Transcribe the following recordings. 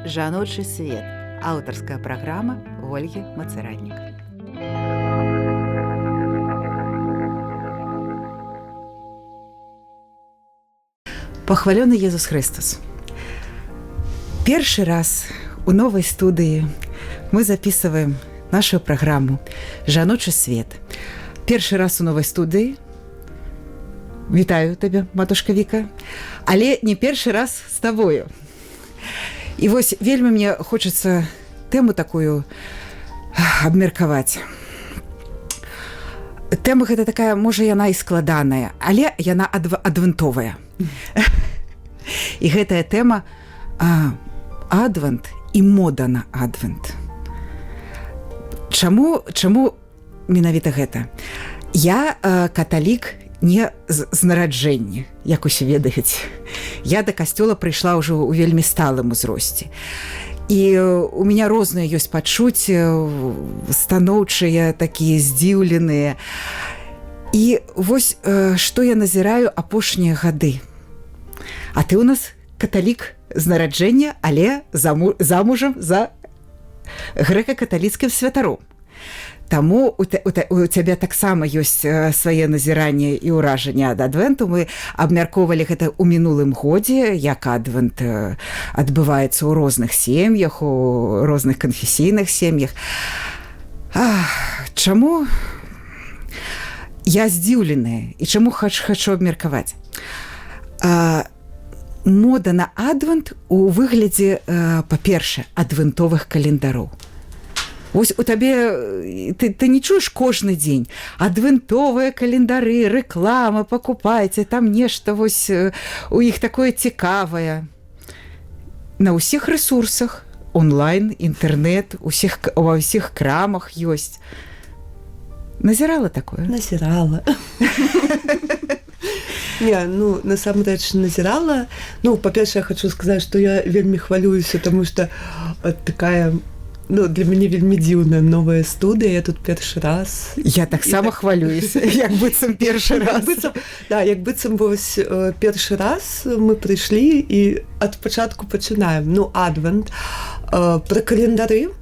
Жаночы свет. Аўтарская праграма Ольгі Мацараннік. Пахвалёны Езус Христос. Першы раз у новай студыі мы записываем нашу праграму «Жаночы свет». Першы раз у новай студыі. Вітаю табе, матушка Віка. Але не першы раз з табою. І вось вельмі мне хочацца тэму такую абмеркаваць. Тэма гэта такая, можа, яна і складаная, але яна адвентовая. І гэтая тэма адвент і мода на адвент. Чаму менавіта гэта? Я каталік не з нараджэння, як усе ведаюць. Я да касцёла прыйшла ўжо ў вельмі сталым узросце. І у меня розныя ёсць пачуцці, станоўчыя, такія здзіўленыя. І вось што я назіраю апошнія гады. А ты ў нас каталік з нараджэння, але замужам за грэка-каталіцкім святаром. Таму у цябе таксама ёсць свае назіранні і ўражанні ад адвенту. Мы абмяркоўвалі гэта ў мінулым годзе, як адвент адбываецца ў розных сем'ях, у розных канфесійных сем'ях. Чаму я здзіўленая і чаму хачу абмеркаваць? Мода на адвент у выглядзе, па-першае, адвентовых календароў. Вось у табе, ты не чуеш кожны дзень адвентовыя календары, рэклама, пакупайце, там нешта вось у іх такое цікавае. На ўсіх рэсурсах, онлайн, інтэрнэт, ва ўсіх крамах ёсць. Назірала такое? Назірала. Не, насамрэч назірала. Па-першае, я хочу сказаць, што я вельмі хвалююся, таму што такая... для мяне вельмі дзіўная новая студыя, я тут першы раз. Я таксама хвалююся, як быццам першы раз. Як быццам вось першы раз мы прыйшлі і ад пачатку пачынаем. Адвент. Пра календары,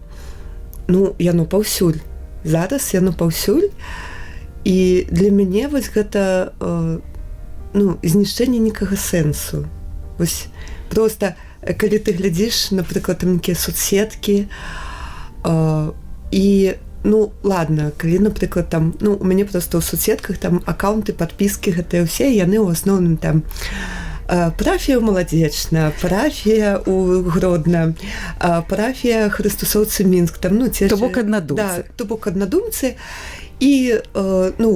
яно паўсюль. Зараз яно паўсюль. І для мяне вось гэта знішчэнне нейкага сэнсу. Вось проста, калі ты глядзіш, напрыклад, там нейкія соцсеткі, і, ладно, калі, напрыклад, там, у мяне проста ў соцсетках там аккаунты, падпіскі, гэтыя ўсе, яны ў асноўным там парафія Маладзечна, парафія ў Гродна, парафія Хрыстусоўцы Мінск, там, То бок аднадумцы. Да, то бок аднадумцы. І,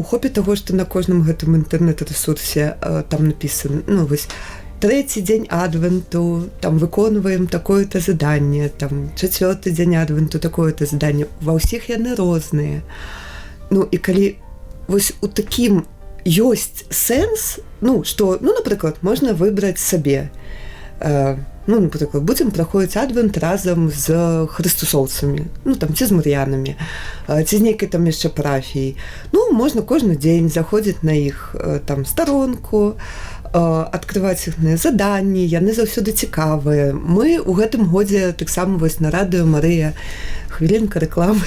хопіць таго, што на кожным гэтым інтэрнэт-рэсурсе там напісана, вось, трэці дзень адвенту, там выконваем такое-то заданне, там чацвёрты дзень адвенту, такое-то заданне. Ва ўсіх яны розныя. І калі вось у такім ёсць сэнс, што, напрыклад, можна выбраць сабе. Напрыклад, будзем праходзіць адвент разам з хрыстусоўцамі, там, ці з мар'янамі, ці з нейкай там яшчэ парафіяй. Можна кожны дзень заходзіць на іх там старонку, адкрываць іхныя заданні, яны заўсёды цікавыя. Мы ў гэтым годзе таксама вось на Радыё Марыя, хвілінка рэкламы,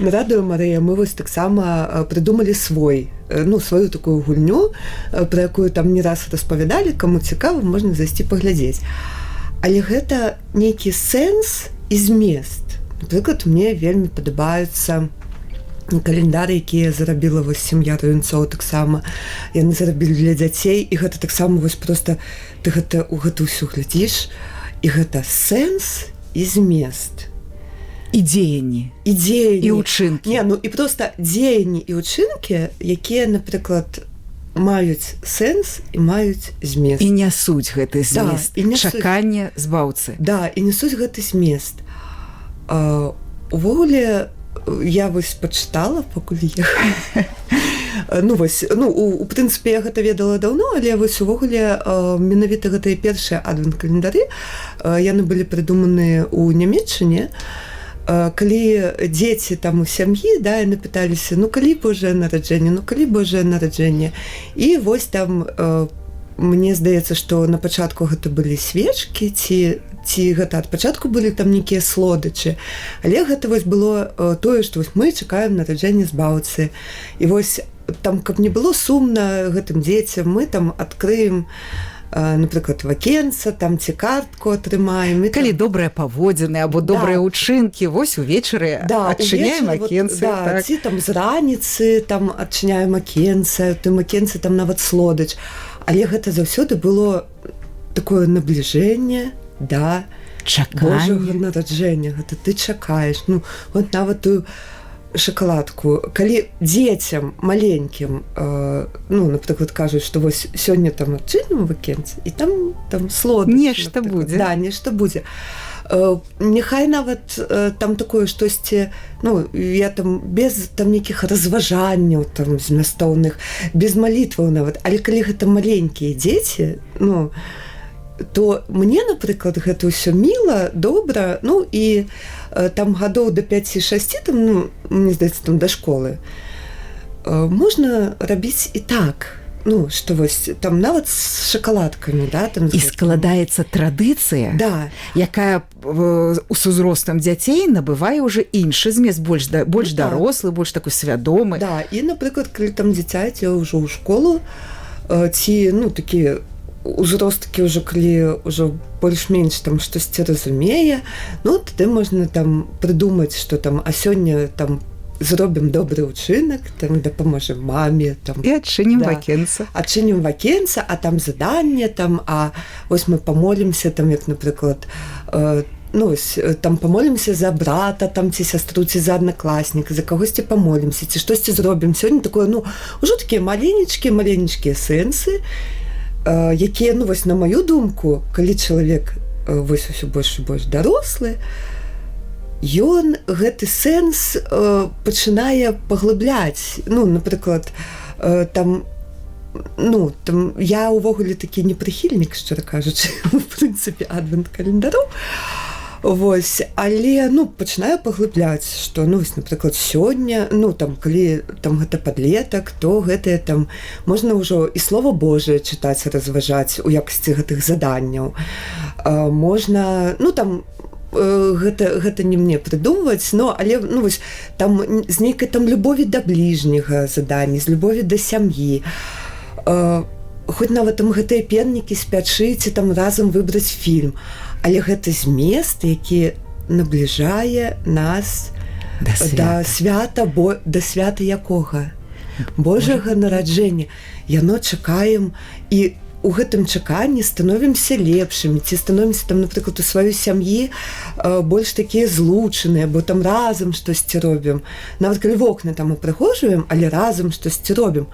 на Радыё Марыя мы вось таксама прыдумалі сваю такую гульню, пра якую там не раз распавядалі, каму цікава, можна зайсці паглядзець. Але гэта нейкі сэнс і змест. Напрыклад, мне вельмі падабаюцца календары, якія зарабіла вось сям'я Равенцоў таксама. Яны зарабілі для дзяцей, і гэта таксама вось проста ты гэта ўсё глядзіш, і гэта сэнс і змест. І дзеянні. І ўчынкі. І проста дзеянні і ўчынкі, якія, напрыклад, маюць сэнс і маюць змест. І нясуць гэты змест. Чаканне збаўцы. Да, і нясуць гэты змест. Увогуле, я вось пачытала, пакуль ехала. У прынцыпе, я гэта ведала даўно, але вось увогуле менавіта гэтыя першыя адвент-календары, яны былі прыдуманыя ў Нямецчыне. Калі дзеці там у сям'і, яны пыталіся, калі Божае нараджэнне, калі Божае нараджэнне. І вось там мне здаецца, што на пачатку гэта былі свечкі ці гэта ад пачатку былі там нейкія слодычы, але гэта вось было тое, што вось мы чакаем нараджэння збаўцы, і вось там, каб не было сумна гэтым дзецям, мы там адкрыем, напрыклад, вакенца, там ці картку атрымаем. Калі добрыя паводзіны або добрыя ўчынкі, вось увечары адчыняем акенцы. Ці там з раніцы там адчыняем акенца, тым акенцы там нават слодыч. Але гэта заўсёды было такое набліжэнне да Божага нараджэння. Гэта ты чакаеш. Ну, вот нават тую шакаладку. Калі дзецям маленькім, ну, напрыклад, кажуць, што вось сёння там адчынім вакенце, і там слодыч. Нешта будзе. Да, нешта будзе. Няхай нават там такое штосьці, ну, я там без там нейкіх разважанняў там змястоўных, без малітваў нават, але калі гэта маленькія дзеці, ну, то мне, напрыклад, гэта ўсё міла, добра, ну, і там гадоў да 5-6, там, ну, мне здаецца, там да школы, можна рабіць і так. Ну, што вось там нават з шакаладкамі, да, там і складаецца традыцыя, да, якая у сузростам дзяцей набывае ўжо іншы змест, больш дарослы, больш такой свядомы. Да, і, напрыклад, калі там дзіця ідзе ўжо ў школу, ці, ну, такі узрост такі ўжо, калі ўжо больш-менш там штосьці разумее, ну, тады можна там прыдумаць, што там, а сёння там зробім добры ўчынак, там дапаможам маме, там, і адчынім вакенца. Адчынім вакенца, а там заданне, там, а вось мы памолімся, там, як, напрыклад, ну, ось, там памолімся за брата, там, ці сястру, ці за аднакласніка, за кагосьці памолімся, ці штосьці зробім. Сёння такое, ну, ўжо такія маленечкія сэнсы, якія, ну, вось, на маю думку, калі чалавек вось усё больш і больш дарослы, ён гэты сэнс пачынае паглыбляць. Ну, напрыклад, там, ну, там я ўвогуле такі непрыхільнік, шчыра кажучы, в прынцыпе, адвент-календару. Вось, але, ну, пачынаю паглыбляць, што, ну, вось, напрыклад, сёння, ну, там, калі там гэта падлетак, то гэтае там можна ўжо і Слова Божае чытаць, разважаць у якасці гэтых заданняў. Можна, ну, там, гэта не мне прыдумваць, но, але, ну, вось, там з нейкай там любові да бліжняга заданні, з любові да сям'і. Хоць нават там гэтыя пернікі спячыць і там разам выбраць фільм. Але гэта змест, які набліжае нас да свята, да свята якога? Божага нараджэння. Яно чакаем, і у гэтым чаканні становімся лепшымі, ці становімся там, напрыклад, у сваёй сям'і больш такія злучаныя, бо там разам штосьці робім. Нават калі вокны там упрыгожваем, але разам штосьці робім.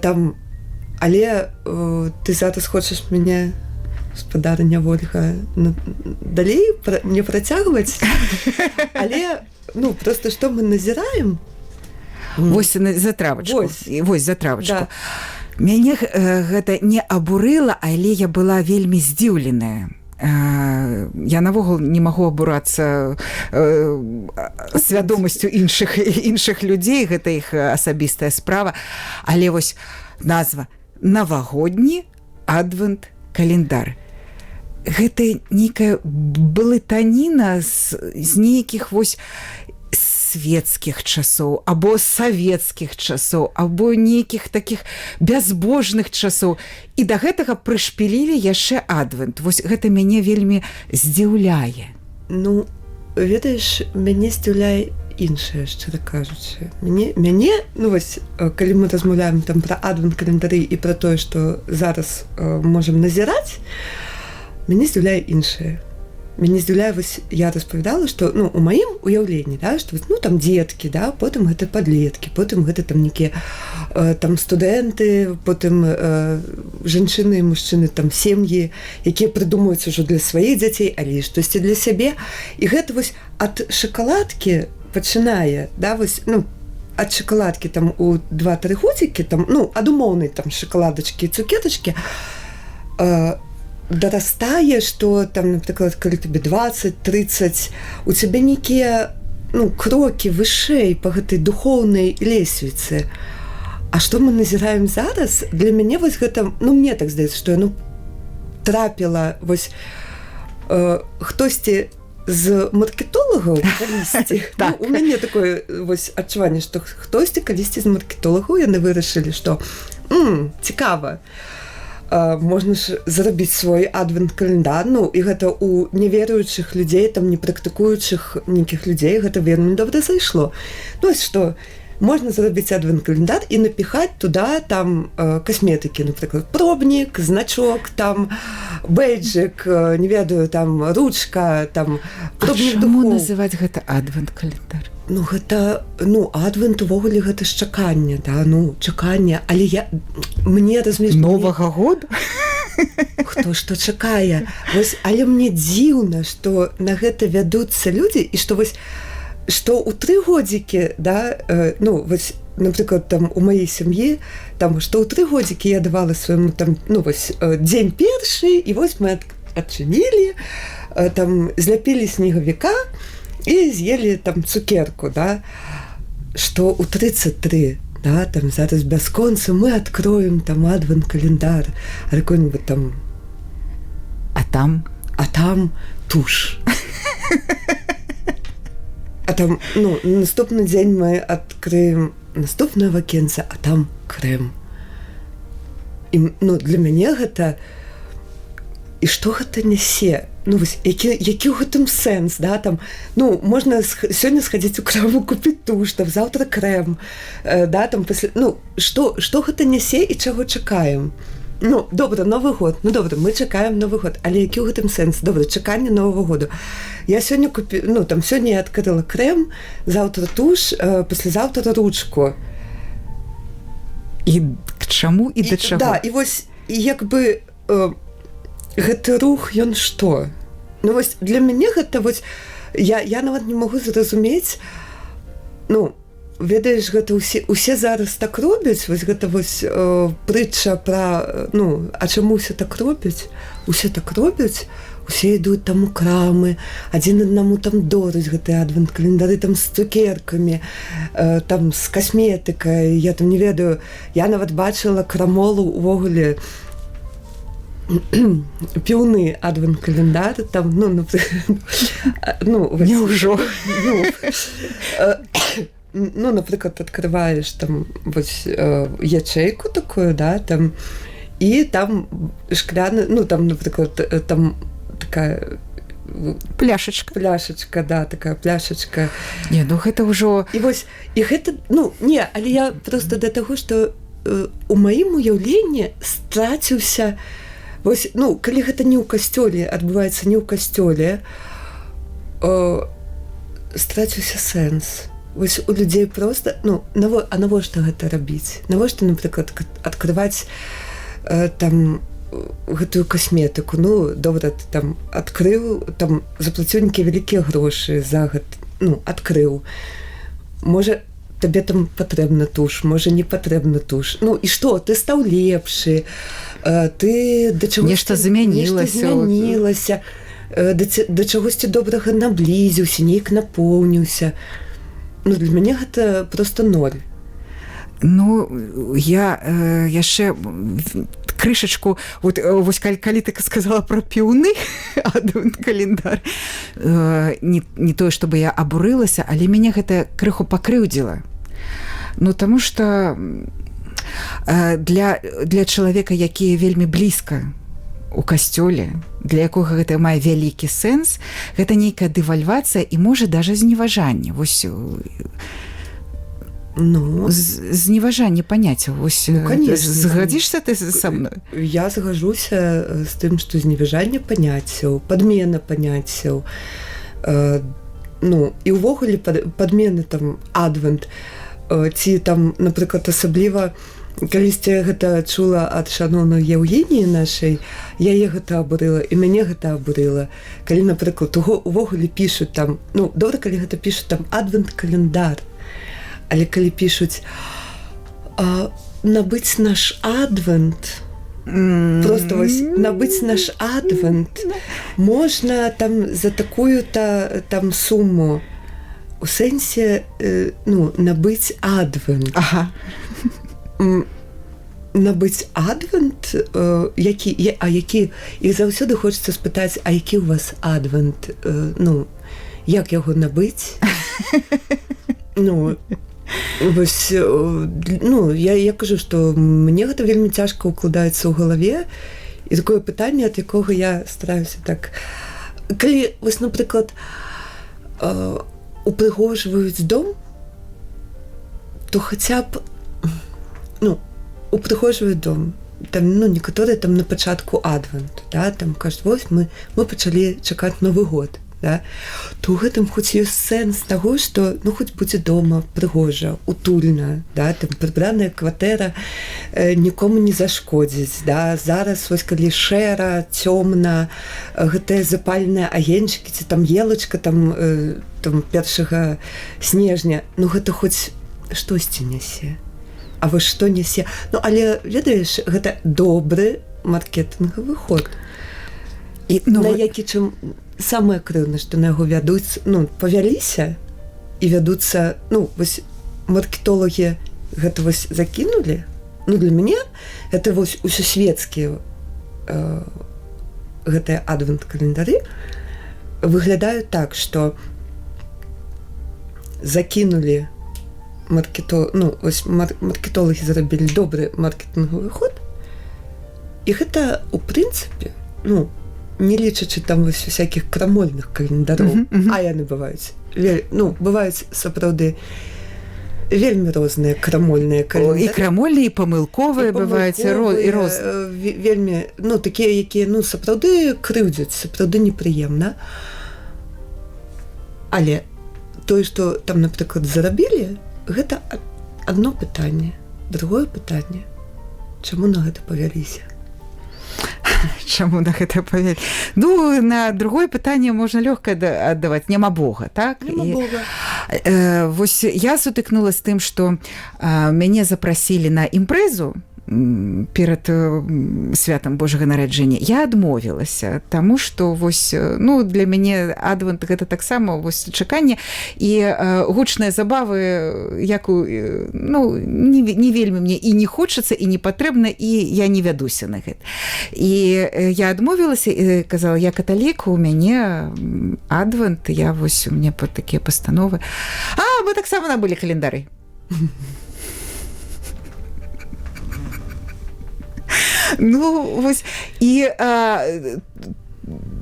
Там, але ты зараз хочаш мяне, гаспадарыня Вольга, далей не працягваць, але, ну, проста што мы назіраем? Вось затравачку. Вось затравачку. Мяне гэта не абурыла, але я была вельмі здзіўленая. Я навогул не магу абурацца свядомасцю іншых людзей, гэта іх асабістая справа, але вось назва «Навагодні адвент-календар». Гэта нейкая блытаніна з нейкіх вось свецкіх часоў, або савецкіх часоў, або нейкіх такіх бязбожных часоў. І да гэтага прышпілілі яшчэ адвент. Вось гэта мяне вельмі здзіўляе. Ну, ведаеш, мяне здзіўляе іншае, шчыра кажучы. Мяне, ну вось, калі мы размаўляем там пра адвент-календары і пра тое, што зараз можам назіраць, мяне здзіўляе іншае. Мяне здзіўляе, вось я распавядала, што, ну, у маім уяўленні, да, што, ну, там дзеткі, да, потым гэта падлеткі, потым гэта там нейкія там студэнты, потым жанчыны і мужчыны, там сем'і, якія прыдумаюць ужо для сваіх дзяцей, але штосьці для сябе. І гэта вось ад шакаладкі пачынае, да, вось, ну, ад шакаладкі там у 2-3 годзікі, там, ну, ад умоўнай там шакаладачкі і цукетачкі, дарастае, што там, напрыклад, калі табе 20-30, у цябе нейкія, ну, крокі вышэй па гэтай духоўнай лесвіцы. А што мы назіраем зараз? Для мяне вось гэта, ну, мне так здаецца, што я трапіла вось хтосьці з маркетолагаў калісьці. У мяне такое вось адчуванне, што хтосьці калісьці з маркетолагаў яны вырашылі, што цікава. Можна ж зрабіць свой адвент-календар, ну, і гэта у неверуючых людзей, там, не практыкуючых нейкіх людзей, гэта вельмі добра зайшло. Ну, ось што, можна зрабіць адвент-календар і напіхаць туда там касметыкі, напрыклад, пробнік, значок, там, бэйджик, не ведаю, там, ручка, там, пробнік духоў. А чаму называць гэта адвент-календар? Ну, гэта, ну, адвент увогуле гэта ж чаканне, да, ну, чаканне, але мне, разумееш... Новага года? Хто што чакае. Вось, але мне дзіўна, што на гэта вядуцца людзі, і што вось, што ў 3 годзікі, да, ну, вось, напрыклад, там, у маёй сям'і, там, што ў 3 годзікі я давала свайму, там, ну, вось, дзень першы, і вось мы адчынілі, там, зляпілі снегавіка, і з'елі там цукерку, да, што ў 33, да, там зараз бясконца мы адкроем там адвент-календар, какой-нибудь там... А там туш. А там, ну, наступны дзень мы адкрыем наступнае вакенца, а там крэм. І, ну, для мяне гэта... І што гэта нясе? Ну, вось, які ў гэтым сэнс, да, там, ну, можна сёння схадзіць у краму, купіць туш, там, заўтра крэм, да, там, пасля... Ну, што гэта нясе і чаго чакаем? Ну, добра, Новы год, ну, добра, мы чакаем Новы год, але які ў гэтым сэнс? Добра, чаканне Новага году. Я сёння ну, там, сёння я адкрыла крэм, заўтра туш, паслязаўтра ручку. І к чаму і да чаго? Да, і вось, як бы... Гэты рух, ён што? Ну, вось, для мяне гэта, вось, я нават не магу зразумець, ну, ведаеш, гэта усе зараз так робяць, вось гэта вось прытча пра, ну, а чаму усе так робяць? Усе так робяць, усе ідуць там у крамы, адзін аднаму там дораць гэтыя адвент-календары там з цукеркамі, там з касметыкай, я там не ведаю, я нават бачыла крамолу увогуле, піўны адвент-календар, там, ну, напрыклад, ну, няўжо. Ну, напрыклад, адкрываеш там вось ячэйку такую, да, там, і там шкляны, ну, там, напрыклад, там такая пляшачка, да, такая пляшачка. Не, ну гэта ўжо... І вось, і гэта, ну, не, але я проста да таго, што у маім уяўленні страціўся. Вось, ну, калі гэта не ў касцёле, адбываецца не ў касцёле, страціўся сэнс. Вось у людзей проста, ну, а навошта гэта рабіць? Навошта, напрыклад, адкрываць там гэтую касметыку? Ну, добра, ты там адкрыў, там заплаціў нейкія вялікія грошы за гэта, ну, адкрыў. Можа, табе там патрэбна туш, можа, не патрэбна туш. Ну, і што? Ты стаў лепшы, ты да чагосьці... Нешта замянілася. Да чагосьці добрага наблізіўся, неяк напоўніўся. Ну, для мяне гэта проста 0. Ну, я яшчэ крышачку, вось калі ты сказала пра піўны адвент-календар, не тое, чтобы я абурылася, але мяне гэта крыху пакрыўдзіла. Ну, таму што для чалавека, які вельмі блізка у касцёле, для якога гэта мае вялікі сэнс, гэта нейкая дэвальвацыя і, можа, даже зневажанне. Вось... Ну, зневажанне паняццяў. Вось, ну, згадзішся ты са мной? Я згажуся з тым, што зневажанне паняццяў, падмена паняццяў, ну, і ўвогуле падмены там адвент, ці там, напрыклад, асабліва, калісьці гэта чула ад шаноўнай Еўгеніі нашай, яе гэта абурыла, і мяне гэта абурыла. Калі, напрыклад, увогуле пішуць там, ну, добра, калі гэта пішуць там адвент-календар, але калі пішуць набыць наш адвент, просто вось набыць наш адвент можна там за такую-то там суму, у сэнсе, ну, набыць адвент. Ага. набыць адвент, які і заўсёды хочацца спытаць, а які у вас адвент, ну, як яго набыць? Ну, вось, ну, я кажу, што мне гэта вельмі цяжка ўкладаецца ў галаве, і такое пытанне, ад якога я стараюся так... Калі, вось, напрыклад, упрыгожваюць дом, то хаця б, ну, упрыгожваюць дом, там, ну, некаторыя там на пачатку адвенту, да, там кажуць, вось, мы пачалі чакаць Новы год, да, то ў гэтым хоць ёсць сэнс таго, што, ну, хоць будзе дома прыгожа, утульна, да, там прыбраная кватэра нікому не зашкодзіць, да, зараз, вось, калі шэра, цёмна, гэтыя запальныя агеньчыкі, ці там елачка, там 1 снежня, ну, гэта хоць штосьці нясе. А вось што нясе? Ну, але, ведаеш, гэта добры маркетынгавы ход. І, ну, на які чым самае крыўнае, што на яго вядуць, ну, павяліся і вядуцца, ну, вось маркетолагі гэта вось закінулі. Ну, для мяне гэта вось усесветскія гэтыя адвент-календары выглядаюць так, што закінулі маркетолагі зарабілі добры маркетынгавы ход, і гэта, у прынцыпе, ну, не лічачы там вось всякіх крамольных календароў, а яны бываюць, ну, бываюць сапраўды вельмі розныя крамольныя календары. І крамольныя, і памылковыя бываюць, і розныя. Вельмі, ну, такія, якія, ну, сапраўды крыўдзяць, сапраўды непрыемна. Але тое, што там, напрыклад, зарабілі, гэта адно пытанне. Другое пытанне, чаму на гэта павяліся? Чаму на гэта павялі? Ну, на другое пытанне можна лёгка аддаваць. Няма Бога, так? Няма Бога. Вось я сутыкнулася з тым, што мяне запрасілі на імпрэзу перад святам Божага нараджэння. Я адмовілася, таму што вось, ну, для мяне адвент гэта таксама вось чаканне і гучныя забавы, як ну, не вельмі мне і не хочацца, і не патрэбна, і я не вядуся на гэта. І я адмовілася і казала, я каталік, у мяне адвент, я вось, у мяне такія пастановы. А, мы таксама набылі календары. Ну, вось, і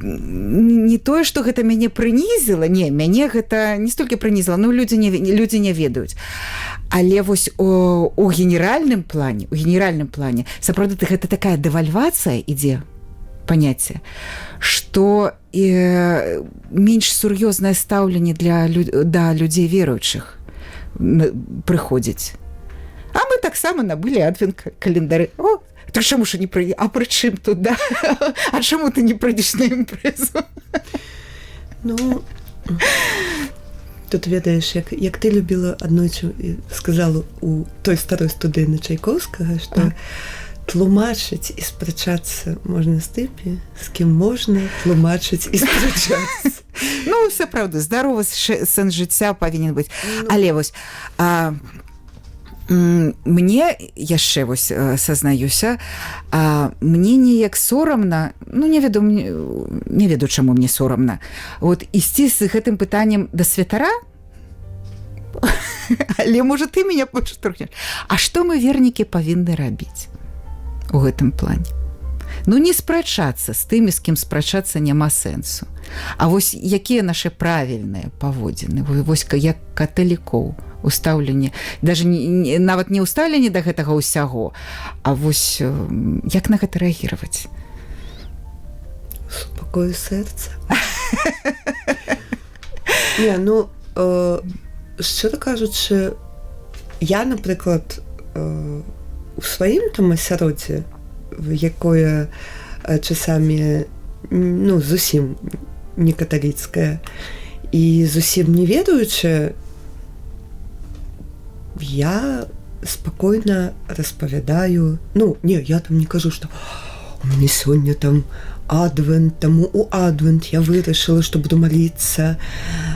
не тое, што гэта мяне прынізіла, не, мяне гэта не столькі прынізіла, ну, людзі не ведаюць. Але вось у генеральным плане, сапраўды, гэта такая дэвальвацыя ідзе, паняцце, што менш сур'ёзнае стаўленне да людзей веруючых прыходзіць. А мы таксама набылі адвент-календары. О, так чаму ж не прыйдзе? А пры чым тут, да? А чаму ты не прыйдзеш на імпрэзу? Ну, тут ведаеш, як ты любіла аднойчы, сказала у той старой студыйны Чайковскага, што тлумачыць і спрачацца можна з тымі, з кім можна тлумачыць і спрачацца. Ну, все правда, здаровы сэнс жыцця павінен быць. Але вось, мне яшчэ вось сазнаюся, мне неяк сорамна, ну, не ведаю, чаму мне сорамна, вот ісці з гэтым пытаннем да святара, але, можа, ты мяне падштурхнеш. А што мы, вернікі, павінны рабіць у гэтым плане? Ну, не спрачацца з тымі, з кім спрачацца няма сэнсу. А вось якія нашы правільныя паводзіны, вось як каталікоў, устаўленне, даже нават не устаўленне да гэтага ўсяго, а вось як на гэта рэагіраваць? Супакою сэрца. Не, ну, шчыра кажучы, я, напрыклад, у сваім там асяроддзі, якое часамі, ну, зусім не каталіцкае і зусім не ведаючае, я спакойна распавядаю, ну, не, я там не кажу, што у мяне сёння там адвент, таму у адвент я вырашыла, што буду маліцца,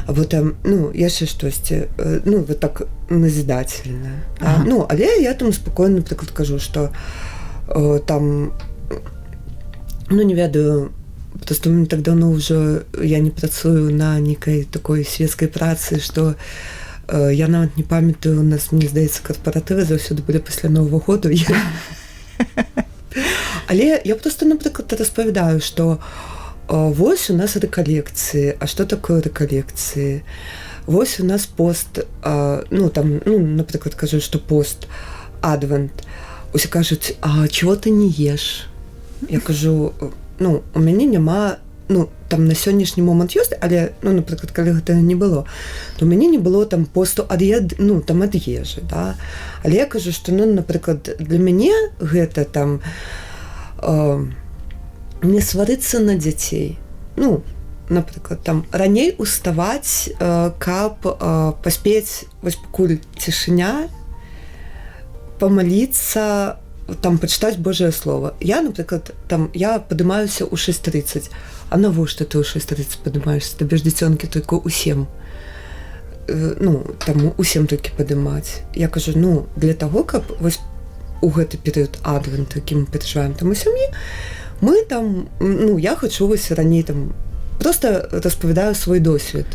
або там, ну, яшчэ штосьці, ну, вот так назидательна. Ну, але я там спакойна, напрыклад, кажу, што там, ну, не ведаю, просто мне так давно ўжо я не працую на нейкай такой светскай працы, што я нават не памятаю, у нас, мне здаецца, карпаратывы заўсёды былі пасля Новага году. Але я просто, напрыклад, распавядаю, што вось у нас рэкалекцыі. А што такое рэкалекцыі? Вось у нас пост, ну, там, ну, напрыклад, кажу, што пост, адвент. Усе кажуць, а чего ты не еш? Я кажу, ну, у мяне няма, ну, там на сённяшні момант ёсць, але, ну, напрыклад, калі гэта не было, то у мяне не было там посту ад ну, там ад ежы, да? Але я кажу, што, ну, напрыклад, для мяне гэта там не сварыцца на дзяцей. Ну, напрыклад, там раней уставаць, каб паспець, вось пакуль цішыня, памаліцца, там пачытаць Божае слово. Я, напрыклад, там я падымаюся ў 6:30. А навошта ты ў 6:30 падымаешся? Табе ж дзіцёнкі толькі ў 7. Ну, там у 7 толькі падымаць. Я кажу, ну, для таго, каб вось у гэты перыяд адвенту, які мы перажываем там у сям'і, мы там, ну, я хачу вось раней там просто распавядаю свой досвед.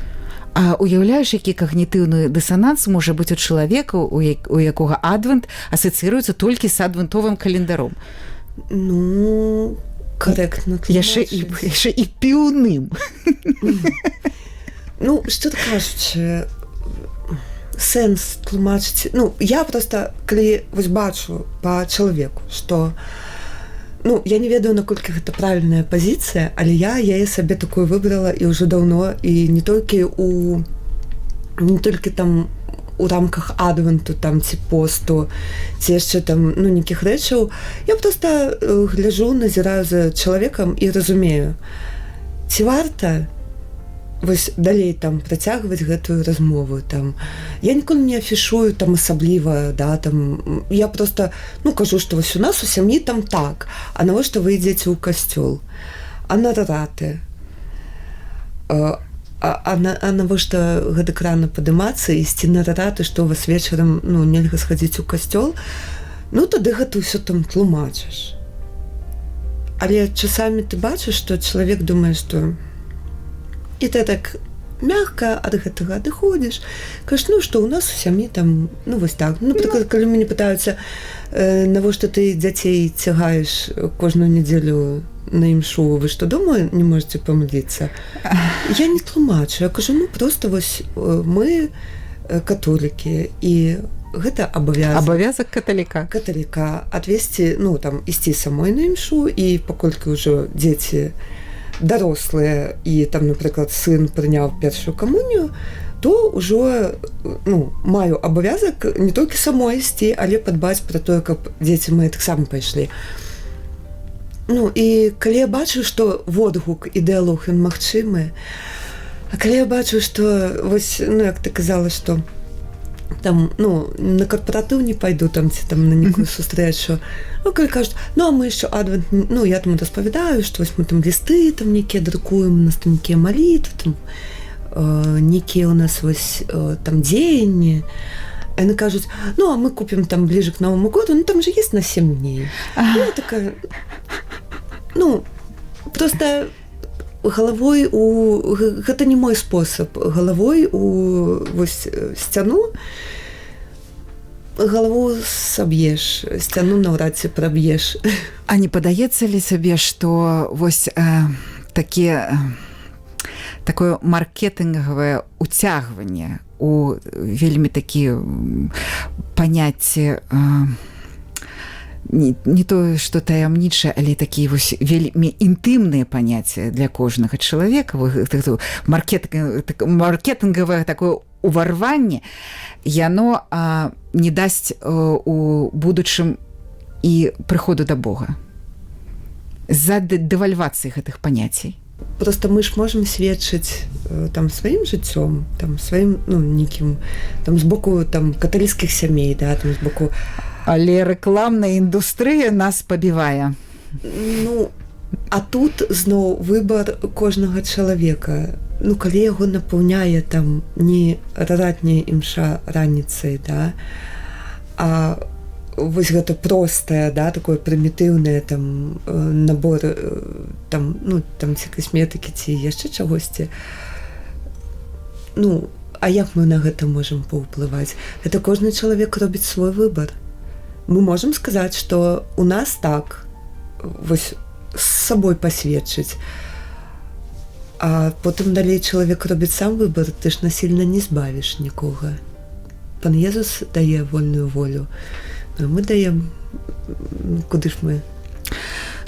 А уяўляеш, які когнітыўны дысананс можа быць у чалавека, у якога адвент асацыіруецца толькі з адвентовым календаром? Ну, карэктна тлумачыць. Яшчэ і піўным. Ну, што кажучы, сэнс тлумачыць. Ну, я просто, калі вось бачу па чалавеку, што, ну, я не ведаю, наколькі гэта правільная пазіцыя, але я яе сабе такую выбрала і ўжо даўно, і не толькі там у рамках адвенту, там, ці посту, ці яшчэ там, ну, нейкіх рэчаў. Я просто гляджу, назіраю за чалавекам і разумею, ці варта вось далей там працягваць гэтую размову. Там я ніколі не афішую там асабліва, да, там я просто, ну, кажу, што вось у нас у сям'і там так, а навошта вы ідзеце ў касцёл? А на раты? А навошта гэтак рана падымацца і ісці на раты, што у вас вечарам, ну, нельга схадзіць у касцёл? Ну, тады гэта ўсё там тлумачыш. Але часамі ты бачыш, што чалавек думае, што і ты так мягка ад гэтага адыходзіш, кажаш, ну, што ў нас у сям'і там, ну, вось так. Ну, напрыклад, калі мяне пытаюцца, навошта ты дзяцей цягаеш кожную нядзелю на імшу, вы што, дома не можаце памыліцца? Я не тлумачу, я кажу, ну, просто вось мы католікі, і гэта абавязак каталіка адвесці, ну, там, ісці самой на імшу, і паколькі ўжо дзеці дарослыя і там, напрыклад, сын прыняў першую камунію, то ўжо, ну, маю абавязак не толькі самой ісці, але падбаць пра тое, каб дзеці мае таксама пайшлі. Ну, і калі я бачу, што водгук і дыялог ён магчымы, а калі я бачу, што вось, ну, як ты казала, што там, ну, на корпоратыў не пайду, там, ці там на нейкую сустрэчу. Ну, калі кажуць, ну, а мы яшчэ адвент, ну, я там распавядаю, што вось мы там лісты там нейкія друкуем, у нас там нейкія малітвы, там нейкія у нас вось там дзеянні. А яны кажуць, ну, а мы купім там бліжэй к Новому году, ну, там же есть на 7 дней. Ну, такая, ну, просто галавой гэта не мой спосаб. Галавой у вось сцяну, галаву саб'еш, сцяну наўрад ці праб'еш. А не падаецца ли сабе, што вось такое маркетынгавае уцягванне у вельмі такі паняцці не тое, што таямнічае, але такія вось вельмі інтымныя паняцці для кожнага чалавека, маркетынгавае такое уварванне, яно не дасць у будучым і прыходу да Бога з-за дэвальвацыі гэтых паняццей. Просто мы ж можам сведчыць там сваім жыццём, там сваім, ну, нейкім там з боку там каталіцкіх сямей, да, там з боку. Але рэкламная індустрыя нас пабівае. Ну, А тут зноў выбар кожнага чалавека. Ну, калі яго напаўняе там не ратняя імша раніцай, да, а вось гэта простае, да, такое прымітыўнае там набор там, ну, там ці касметыкі, ці яшчэ чагосьці. Ну, а як мы на гэта можам паўплываць? Гэта кожны чалавек робіць свой выбар. Мы можам сказаць, што у нас так вось з сабой пасведчыць, а потым далей чалавек робіць сам выбар, ты ж насильна не збавіш нікога. Пан Езус дае вольную волю, а мы даем, куды ж мы?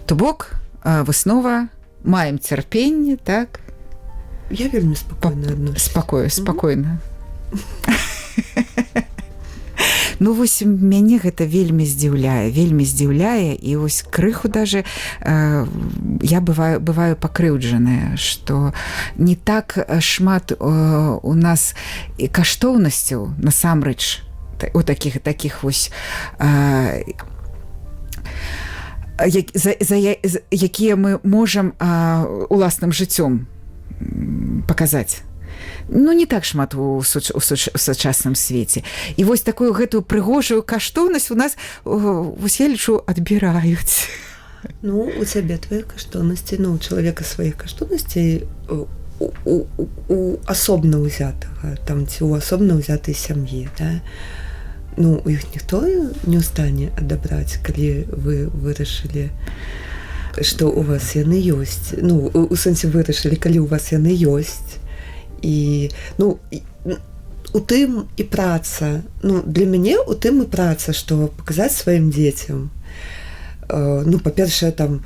То бок, выснова, маем цярпенне, так? Я вельмі спакойна адношуся. Спакойна. Ну, вось мяне гэта вельмі здзіўляе, і вось крыху даже я бываю пакрыўджаная, што не так шмат у нас каштоўнасцяў насамрэч у такіх вось якія мы можам уласным жыццём паказаць. Ну, не так шмат у сучасным свеце. І вось такую гэтую прыгожую каштоўнасць у нас, вось я лічу, адбіраюць. Ну, у цябе твае каштоўнасці, ну, у чалавека сваіх каштоўнасцей у асобна ўзятага, там, ці ў асобна ўзятай сям'і, да? Ну, у іх ніхто не ў стане адабраць, калі вы вырашылі, што у вас яны ёсць. Ну, у сэнсе вырашылі, калі у вас яны ёсць. І, ну, у тым і праца. Ну, для мяне у тым і праца, што паказаць сваім дзецям. Ну, па-першае, там,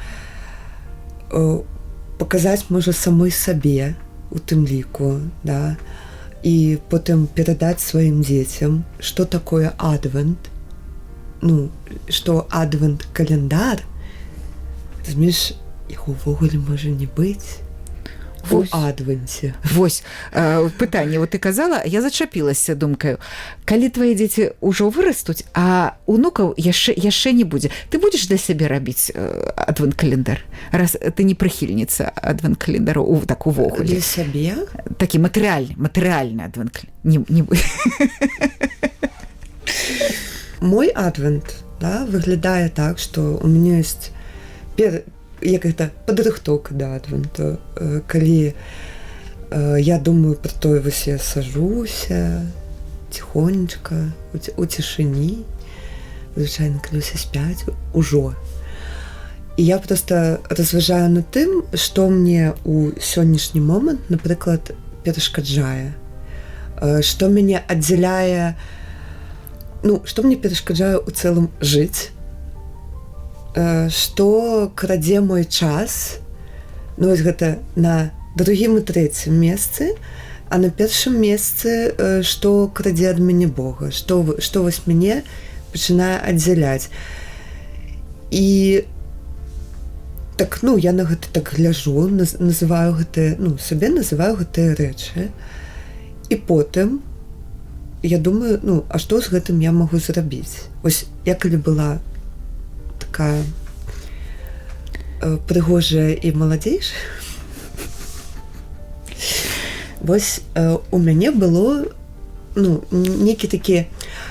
паказаць, можа, самой сабе у тым ліку, да, і потым перадаць сваім дзецям, што такое адвент. Ну, што адвент-календар, разумееш, яго ўвогуле можа не быць. У адвенце. Вось, пытанне, вот ты казала, я зачапілася думкаю, калі твае дзеці ўжо вырастуць, а унукаў яшчэ не будзе, ты будзеш для сябе рабіць адвент-календар, раз ты не прыхільніца адвент-календару, так увогуле. Для сябе? Такі матэрыяльны адвент-календар. Мой адвент, да, выглядае так, што у мяне ёсць як гэта падрыхтоўка да адвенту, калі я думаю пра тое, вось я сажуся ціхонечка у цішыні, звычайна калі ўсе спяць ужо, і я проста разважаю над тым, што мне ў сённяшні момант, напрыклад, перашкаджае, што мяне аддзяляе, ну, што мне перашкаджае ў цэлым жыць, што крадзе мой час, ну, вось гэта на другім і трэцім месцы, а на першым месцы, што крадзе ад мяне Бога, што вось мяне пачынае аддзяляць. І так, ну, я на гэта так гляжу, называю гэтыя, ну, сабе называю гэтыя рэчы, і потым я думаю, ну, а што з гэтым я магу зрабіць? Вось я калі была такая прыгожая і маладзейшая. Вось у мяне было, ну, некі такі,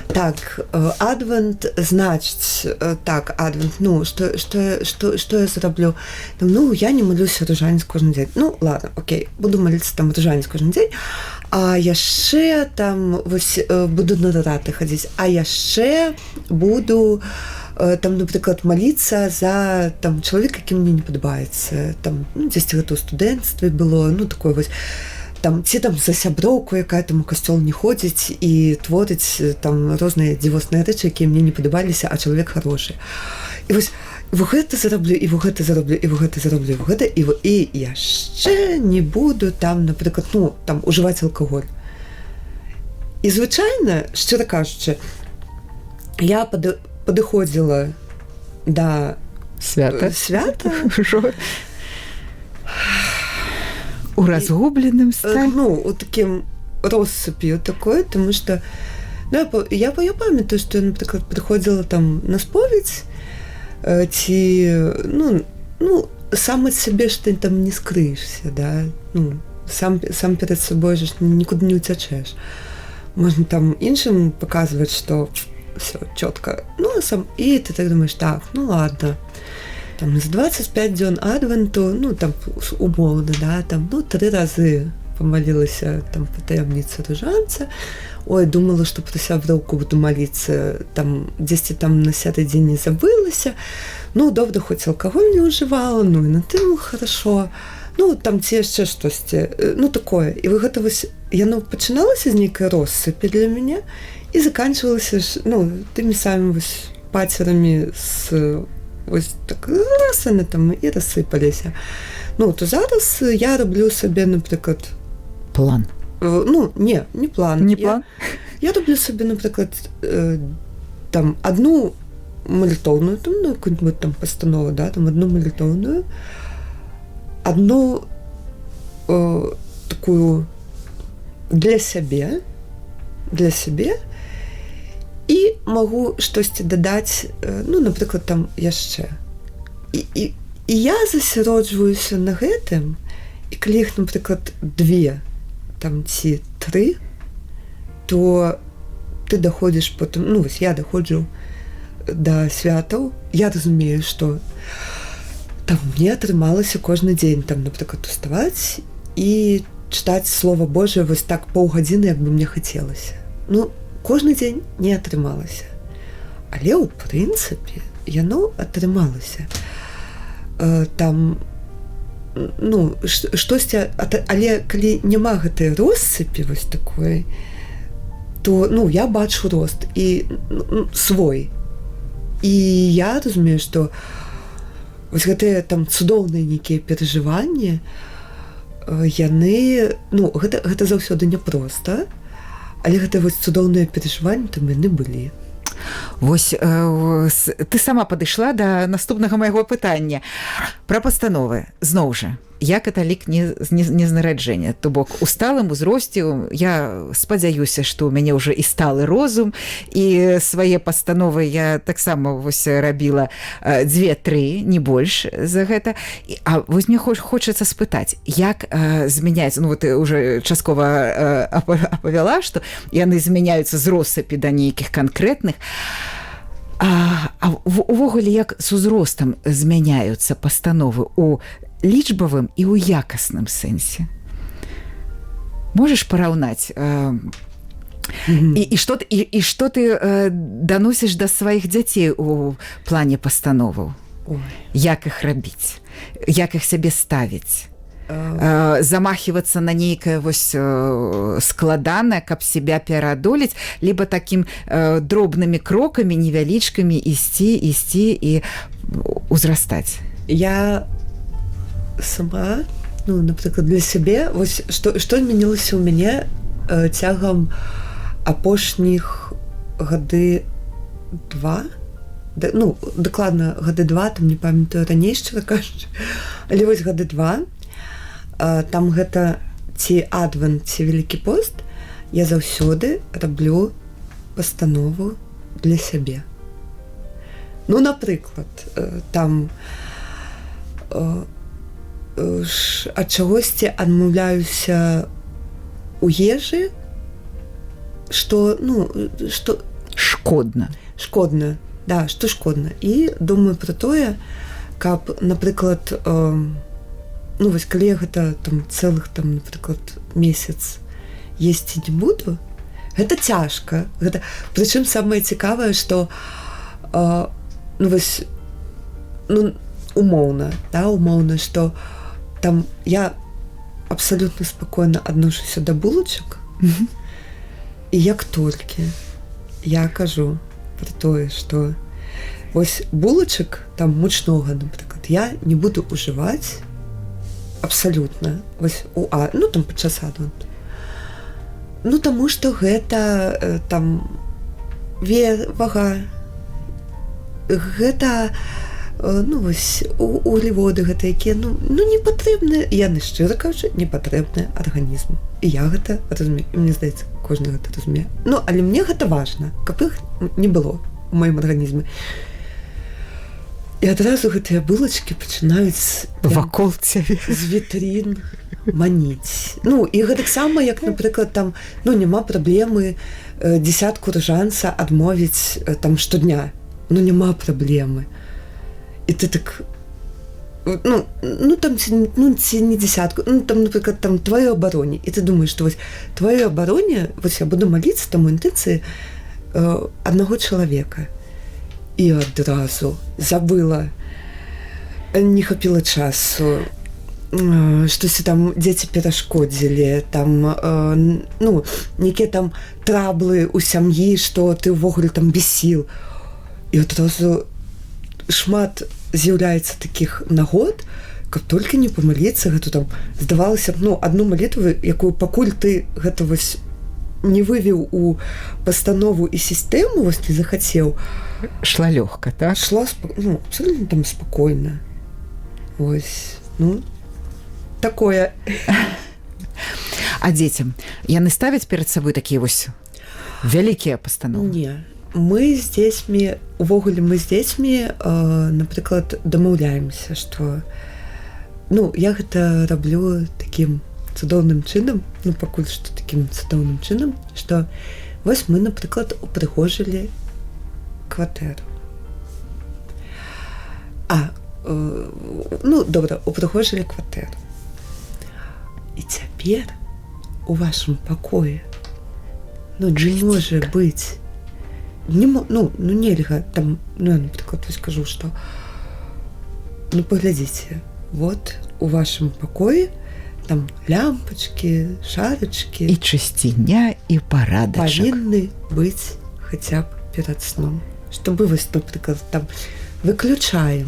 так, адвент, значыць, так, адвент, ну, што я зраблю? Там, ну, я не малюся ружанец кожны дзень. Ну, ладно, окей, буду маліцца там ружанец кожны дзень, а яшчэ там, вось, буду на раты хадзіць, а яшчэ буду там, напрыклад, маліцца за там чалавека, які мне не падабаецца, там, ну, дзесьці гэта ў студэнцтве было, ну, такое вось, там, ці там за сяброўку, якая там у касцёл не ходзіць і творыць там розныя дзівосныя рэчы, якія мне не падабаліся, а чалавек хорошы. І вось, гэта зараблю, і гэта зараблю, і гэта зараблю, і яшчэ не буду там, напрыклад, ну, там, ужываць алкаголь. І звычайна, шчыра кажучы, я падыходзіла да свята у разгубленым стане. Ну, у такім россыпі такое, тому што я памятаю, што я, напрыклад, прыходзіла там на споведь, ці, ну, сам ад сябе ж ты там не скрыешься, да, ну, сам перад сабой ж нікуды не уцячэш. Можна там іншым паказваць, што все чётка, ну, а сам, і ты так думаеш, так, ну, ладно, там, з 25 дзён адвенту, ну, там, умоўна, да, там, ну, 3 разы помолилася там по таямнице ружанца. Ой, думала, что про сяброўку буду молиться, там, 10 там на 10-й день не забылася. Ну, добра, хоть алкоголь не уживала, ну, и на тым хорошо. Ну, там ці яшчэ штосьці, ну, такое. І вы гэта вось, яно пачыналася з нейкай россыпі для мяне і заканчивалася ж, ну, тымі самымі вось пацерамі з вось так раз яны там і рассыпаліся. Ну, то зараз я раблю сабе, напрыклад, план. Ну, не план. Не план? Я роблю собі, наприклад, там, одну молитовную, там, ну, какую-нибудь там постанову, да, там, одну молитовную, одну такую для себе, і могу штосьці дадаць, ну, напрыклад, там, яшчэ. І я засяроджваюся на гэтым, і калі іх, напрыклад, 2 там ці 3, то ты доходишь потом, ну, вось я доходжу до святаў, я разумею, што там мне атрымалася кожны дзень, там, напрыклад, уставаць і чытаць Слова Божие вось так паўгадзіны, як бы мне хацелася. Ну, кожны дзень не атрымалася. Але, ў прынцыпе, яно атрымалася. Там, ну, штосьці, але калі няма гэтай россыпі вось такой, то, ну, я бачу рост і свой. І я разумею, што вось гэтыя там цудоўныя нейкія перажыванні, яны, ну, гэта заўсёды няпроста, але гэта вось цудоўныя перажыванні там яны былі. Вось ты сама падышла да наступнага майго пытання пра пастановы. Зноў жа, я каталік не з нараджэння, то бок у сталым узросце я спадзяюся, што ў мяне ўжо і сталы розум, і свае пастановы я таксама вось рабіла 2-3, не больш за гэта. А вось мне хочацца спытаць, як змяняецца, ну вот ты уже часткова апавяла, што яны змяняюцца з россыпі да нейкіх канкрэтных. А увогуле, як з узростам змяняюцца пастановы ў лічбавым і ў якасным сэнсе? Можаш параўнаць? І што ты даносіш да сваіх дзяцей у плане пастановаў? Як іх рабіць? Як іх сябе ставіць? Замахиваться на нейкае вось складанае, каб себя пераадолець, либо таким дробнымі крокамі, невялічкамі ісці і узрастаць? Я сама, ну, напрыклад, для сябе, вось што змянілася ў мяне цягам апошніх гады 2, ну, дакладна гады 2, там не памятаю раней, шчыра кажучы, але вось гады 2, там гэта ці адвент, ці Вялікі пост, я заўсёды раблю пастанову для сябе. Ну, напрыклад, там ад чагосьці адмаўляюся у ежы, што, ну, што шкодна, да, што шкодна. І думаю пра тое, каб, напрыклад, ну, вось, калі я гэта там цэлых, там, напрыклад, месяц есці не буду, гэта цяжка. Прычым самае цікавае, што, ну, вось, ну, умоўна, што там я абсалютна спакойна адношуся да булачак, і як толькі я кажу пра тое, што вось булачак там мучнога, напрыклад, я не буду ўжываць абсалютна, вось, ну, там падчас адвенту. Ну, таму што гэта там вага, гэта, ну, вось, углеводы гэта, якія, ну, не патрэбныя, яны, шчыра кажучы, не патрэбныя арганізму. І я гэта разумею, і мне здаецца, кожны гэта разумее. Ну, але мне гэта важна, каб іх не было ў маім арганізме. І адразу гэтыя булачкі пачынаюць вакол цябе з вітрін маніць. Ну, і гэтаксама, як, напрыклад, там, ну, няма праблемы дзесятку ружанца адмовіць там штодня. Ну, няма праблемы. І ты так, ну там, ці не дзесятку, ну, там, напрыклад, там, твоё абароне. І ты думаеш, што вось твоё абароне, вось я буду маліцца там у інтэнцыі аднаго чалавека. І адразу забыла, не хапіла часу, штосьці там дзеці перашкодзілі, там, ну, нейкія там траблы ў сям'і, што ты ўвогуле там без сіл. І адразу шмат з'яўляецца такіх нагод, каб толькі не памыліцца, гэта там, здавалася б, ну, адну малітву, якую пакуль ты гэта вось не вывеў у пастанову і сістэму, вось ты захацеў, шла лёгка, так? Шла, ну, абсолютно там спакойна. Вось, ну, такое. А дзецям яны ставяць перад сабой такія вось вялікія пастановы? Не. Мы з дзецьмі, увогуле мы з дзецьмі, напрыклад, дамаўляемся, што, ну, я гэта раблю такім цудоўным чынам, ну, пакуль што такім цудоўным чынам, што вось мы, напрыклад, упрыгожылі кватэру. Ну, добра, упрыгожылі кватэру. І цяпер у вашым пакоі, ну, не можа быць, ну, нельга, там, ну, я, напрыклад, вось кажу, што, ну, паглядзіце, вот у вашым пакоі там лямпачкі, шарачкі. І чысціня, і парадачак. Павінны быць хаця б перад сном. Што мы, вось, напрыклад, там выключаем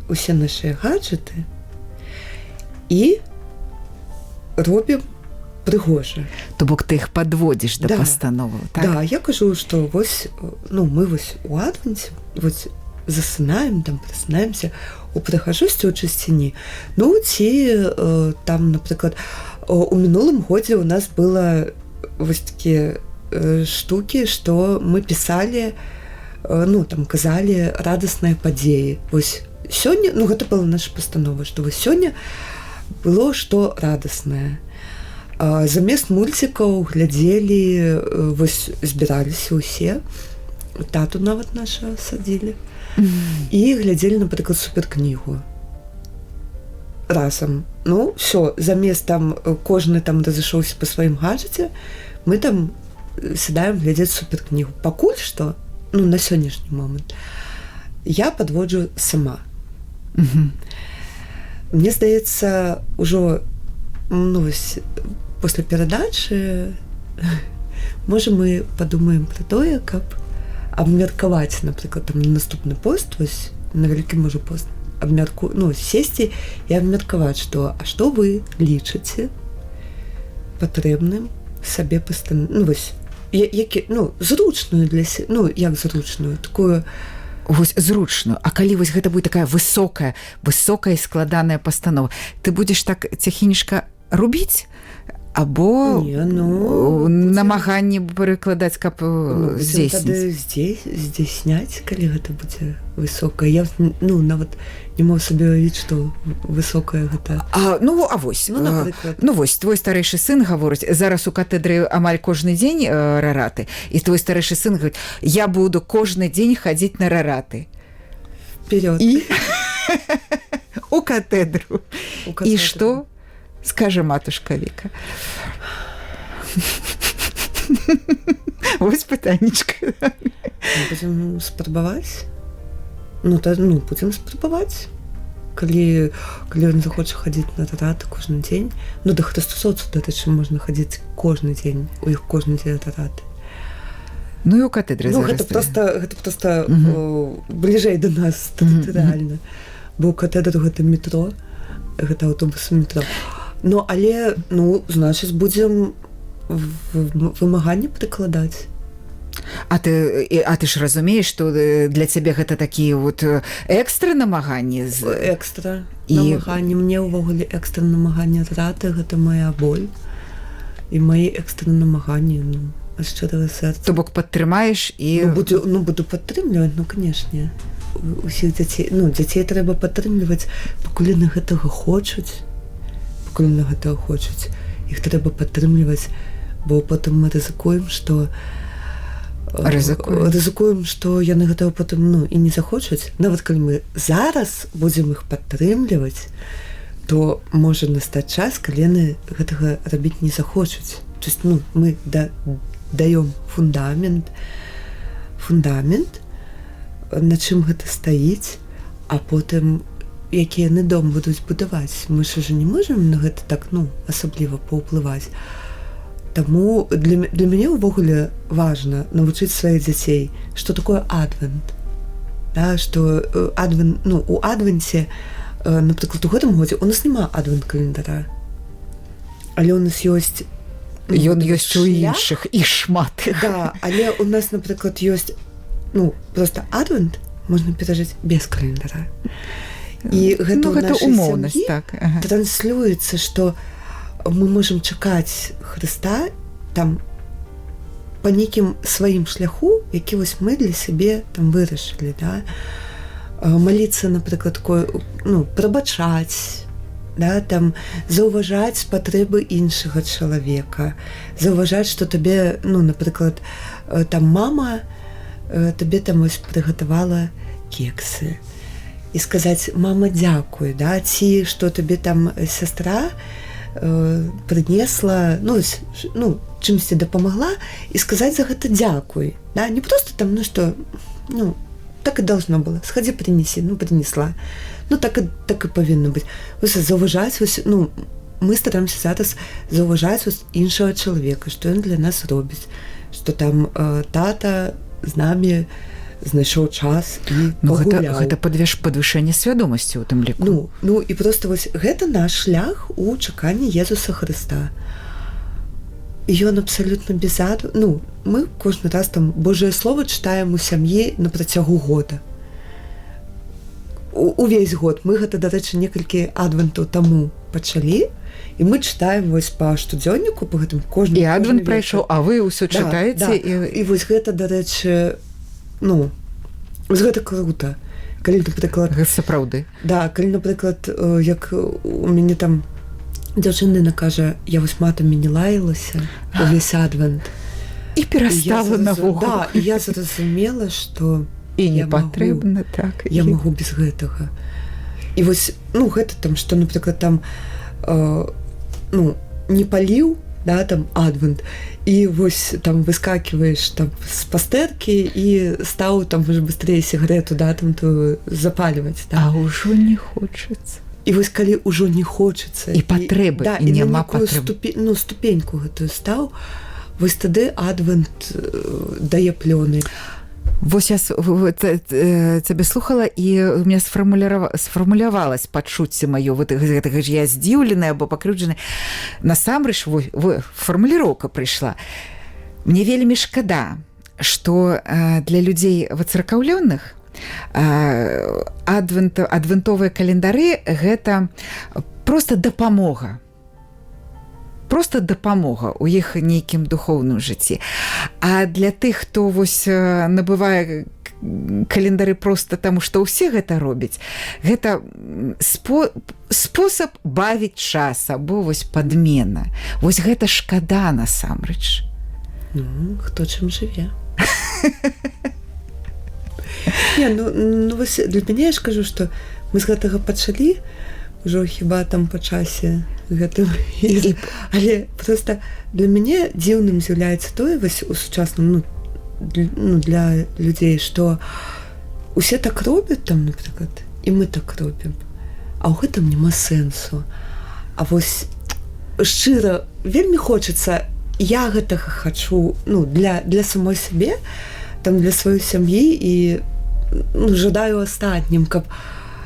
усе нашыя гаджеты і робім прыгожа. То бок ты іх падводзіш да пастановаў, так? Да, я кажу, што вось, ну, мы вось у адвенце, вось засынаем, там, прасынаемся у прыгажосці, у чысціні. Ну, ці там, напрыклад, у мінулым годзе у нас было вось такія штукі, што мы пісалі, ну, там, казалі радасныя падзеі. Вось сёння, ну, гэта была наша пастанова, што вось сёння было што радаснае. Замест мульцікаў глядзелі, вось збіраліся ўсе, тату нават наша садзілі, і глядзелі, напрыклад, суперкнігу разам. Ну, все, замест там кожны там разышоўся па сваім гаджеце, мы там сядаем глядзець суперкнігу. Пакуль што, ну, на сённяшні момант, я падводжу сама. Мне здаецца, ужо, ну, вось, пасля перадачы, можа, мы падумаем пра тое, каб абмеркаваць, напрыклад, там, на наступны пост, вось, на вялікі, можа, пост, ну, сесці і абмеркаваць, што, а што вы лічыце патрэбным сабе пастаноўку, ну, вось, які, ну, зручную для сябе, ну, як зручную, такую, вось зручную. А калі вось гэта будзе такая высокая і складаная пастанова, ты будзеш так ціхенечка рубіць? Або намаганні перакладаць, каб здзейсніць? Здзейсняць, калі гэта будзе высокая. Я, ну, нават не мог сабе уявіць, што высокая гэта. Ну, а вось, ну, вось, твой старэйшы сын гаворыць, зараз у катедры амаль кожны дзень рараты, і твой старэйшы сын говорить, я буду кожны дзень хадзіць на рараты. Вперед. І у катедру. І што? Скажи, матушка Віка. Вось пытаннічка. Будзем спрабаваць. Ну, будзем спрабаваць. Калі ён захоча хадзіць на рараты кожны дзень, ну, да хрыстосоўцу, датычы, можна хадзіць кожны дзень, у іх кожны дзень рараты. Ну, і у катедры зараз. Ну, гэта проста бліжэй да нас, тэрытарыяльна. Бо ў катедру гэта метро, гэта аўтобусы метро. Ну, але, ну, значыць, будзем вымаганні прыкладаць. А ты ж разумееш, што для цябе гэта такія вот экстра намаганні? Экстра намаганні. Мне ўвогуле экстра намаганні раты, гэта моя боль. І мои экстра намаганні, ну, ад шчырага сэрца. То бок падтрымаеш і... Ну, буду падтрымліваць, ну, канешне. усіх дзяцей, ну, дзяцей трэба падтрымліваць, пакуль яны гэтага хочуць, іх трэба падтрымліваць, бо потым мы рызыкуем, што яны гэтага потым, ну, і не захочуць. Нават калі мы зараз будзем іх падтрымліваць, то можа настаць час, калі яны гэтага рабіць не захочуць. То есть, ну, мы даём фундамент, на чым гэта стаіць, а потым які яны дом будуць будаваць. Мы ж не можам на гэта так, ну, асабліва паўплываць. Таму для мяне ўвогуле важна навучыць сваіх дзяцей, што такое адвент. Да, што адвент, ну, у адвенце, напрыклад, у гэтым годзе у нас няма адвент-календара. Але у нас ёсць... Ён ёсць у іншых, і шмат. Да, але у нас, напрыклад, ёсць, ну, просто адвент можна перажыць без календара. І гэта ў нашай сям'і транслюецца, што мы можам чакаць Хрыста там па нейкім сваім шляху, які вось мы для сябе там вырашылі, да? Маліцца, напрыклад, ну, прабачаць, да, там заўважаць патрэбы іншага чалавека, заўважаць, што табе, ну, напрыклад, там мама табе там ось прыгатавала кексы. І сказаць: мама, дзякуй, да? Ці што табе там сястра прынесла, ну, чымсьці дапамагла, і сказаць за гэта дзякуй. Да? Не проста там, ну што, ну, так і должно было. Сходи, принеси. Ну, принесла. Ну, так і павінна быць. Вось заўважаць, вось, ну, мы стараемся зараз заўважаць вось іншага чалавека, што ён для нас робіць, што там тата з намі знайшоў час і пагуляў. Гэта падвышэнне свядомасці ў тым ліку. Ну, і проста вось гэта наш шлях у чаканні Езуса Хрыста. І ён абсалютна ну, мы кожны раз там Божае Слово чытаем у сям'і на працягу года. Увесь год. Мы гэта, дарэчы, некалькі адвентаў таму пачалі, і мы чытаем вось па штодзённіку, па гэтым кожны... І адвент прайшоў, а вы ўсё чытаеце? Да. І вось гэта, дарэчы, ну, гэта крута. Калі, напрыклад... Сапраўды. Да, калі, напрыклад, як у мяне там дзяўчына кажа: я вось матамі не лаялася увесь адвент. І перастала навогул. Да, і я зразумела, што і не патрэбна, так. Я магу без гэтага. І вось, ну, гэта там, што, напрыклад, там, ну, не паліў, да, там, адвент, і вось там выскакиваешь там з пастэркі і стаў там уже быстрее сигарету, да, там, то запальваць, да. А ўжо не хочацца. І вось калі ўжо не хочацца і патрэбы, да, і няма патрэбы, ну, ступеньку гэтую стаў, вось тады адвент дае плёны. Вось я цябе слухала, і у меня сфармулявалась пачуцце маё гэтага ж я здзіўленая або пакрыўджаная. Насамрэч фармуліроўка прыйшла. Мне вельмі шкада, што для людзей выцыркаўлёных адвентовыя календары гэта проста дапамога. Просто дапамога ў іх нейкім духоўным жыцці. А для тых, хто вось набывае календары проста таму, што ўсе гэта робяць, гэта спосаб бавіць час, або вось падмена. Вось гэта шкада насамрэч. Ну, хто чым жыве. Не, ну вось для мяне я ж кажу, што мы з гэтага пачалі ўжо хіба там па часе гэтым. Але проста для мяне дзіўным з'яўляецца тое вось у сучасным, ну, для людзей, што усе так робяць там, напрыклад, і мы так робім. А ў гэтым няма сэнсу. А вось шчыра вельмі хочацца, я гэтага хачу, ну, для самой сябе, там, для сваёй сям'і, і, ну, жадаю астатнім, каб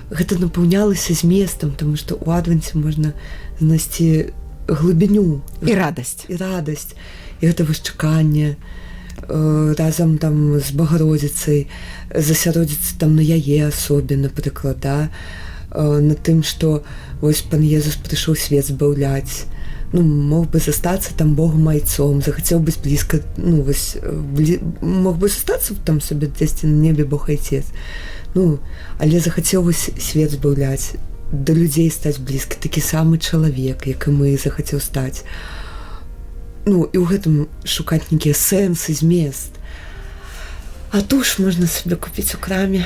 гэта напаўнялася зместам, таму што ў адвенце можна знайсці глыбіню і радасць. І гэта вось чаканне разам там з Багародзіцай, засяродзіцца там на яе асобе, напрыклад, да, на тым, што вось пан Езус прыйшоў свет збаўляць, ну, мог бы застацца там Богом айцом, захацеў быць блізка, ну, вось, мог бы застацца там сабе дзесьці на небе Бог айцец. Ну, але захацеў вось свет збаўляць, да людзей стаць блізка, такі самы чалавек, як і мы, захацеў стаць. Ну, і ў гэтым шукаць нейкія сэнсы, змест. А туш можна сабе купіць у краме.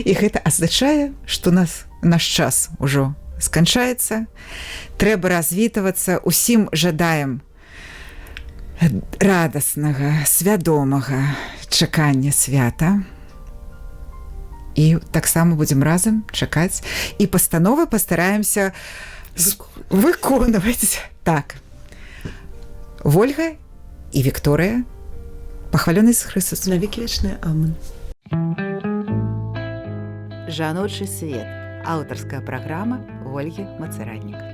І гэта азначае, што наш час ужо сканчаецца. Трэба развітвацца. Усім жадаем радаснага, свядомага чакання свята. І таксама будзем разам чакаць. І пастановы пастараемся выконваць. Так. Вольга і Вікторыя. Пахвалёны Ісус Хрыстос. Навекі вечныя. Амэн. Жаночы свет. Аўтарская праграма Ольгі Мацараднік.